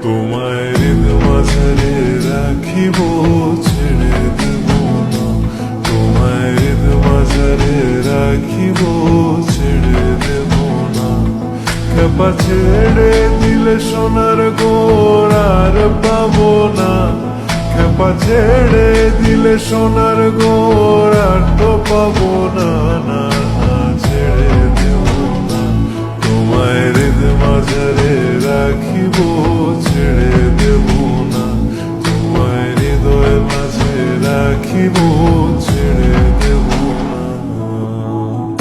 তোমায় হৃদ মাঝারে রাখিব, ছেড়ে দেব না। তোমায় হৃদ মাঝারে রাখিব, ছেড়ে দেব না। খেপা ছেড়ে দিলে সোনার গোড় আর পাবো না। খেপা ছেড়ে দিলে সোনার গোড় আর তো পাবো না। না না, ছেড়ে দেব না। তোমায় হৃদ মাঝারে রাখিব, ছেড়ে দেব না। তোমায় হৃদয়ের মাঝে রাখিব, ছেড়ে দেব না।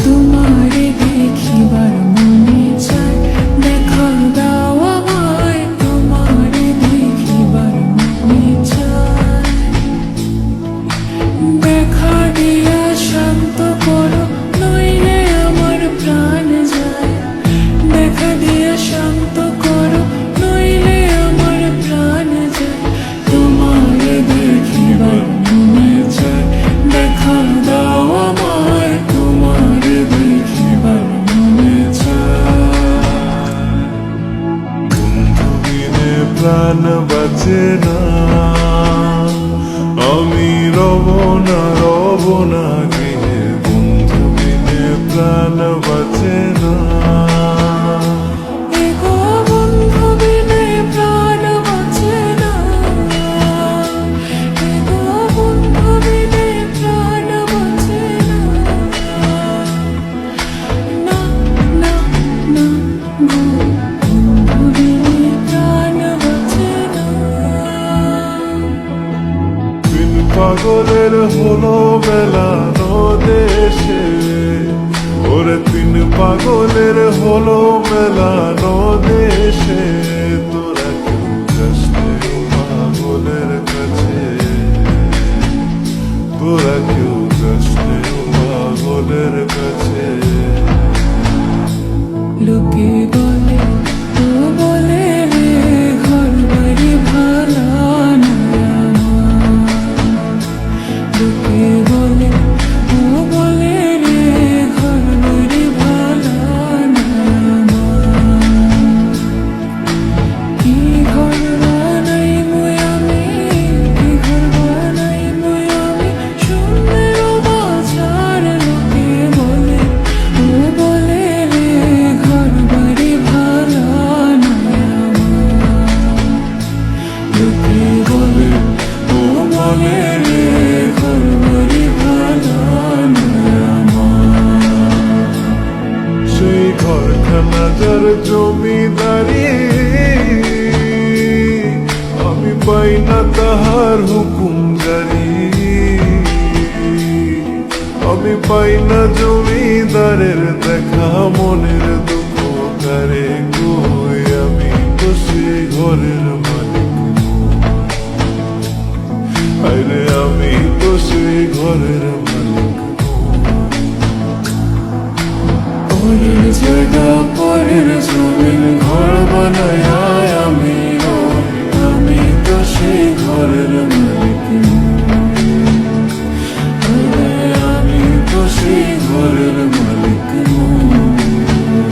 তোমারে দেখিবার মনে চায়, দেখা দাও আমায়। তোমারে দেখিবার মনে চায়, দেখা দিয়া শান্ত করো, নইলে আমার প্রাণ যায়। দেখা দিয়া শান্ত করো, নইলে আমার প্রাণ যায়। তোমারে দেখিবার মনে চায়, দেখা দাও আমায়। তোমারে দেখিবার মনে চায়। বন্ধু বিনে প্রাণ বাঁচে না, আমি রব না, রব না গৃহে। বন্ধু বিনে প্রাণ বাঁচে না। এগো বন্ধু বিনে প্রাণ বাঁচে না। এগো বন্ধু বিনে প্রাণ বাঁচে না। না না না গো, বন্ধু বিনে প্রাণ বাঁচে না। বিন পাগলের হলো মেলানো দেশে, ওরে তিন পাগলের হলো মেলানো দেশে। তোরা কেউ যাস নে পাগলের কাছে, তোরা কেউ যাস নে পাগলের কাছে। লোকে বলে, ও বলে রে, ঘর বাড়ি ভাড়া না আমার। লোকে বলে, ও বলে রে, ঘর বাড়ি ভাড়া না আমার। কি ঘর বানাইবো আমি, কি ঘর বানাইবো আমি, শূন্যের বাজার। লোকে বলে, ও বলে রে, ঘর বাড়ি ভাড়া না আমার। লোকে বলে, ও বলে রে, ঘর বাড়ি ভাড়া না আমার। সেই ঘরখানা যার জমিদারি, আমি পাই না তাহার হুকুম জারি। আমি পাই না জমিদারের দেখা, মনের দুঃখ কারে কই। আমি তো সেই ঘরের মালিক নই, আরে আমি তো সেই ঘরের মালিক।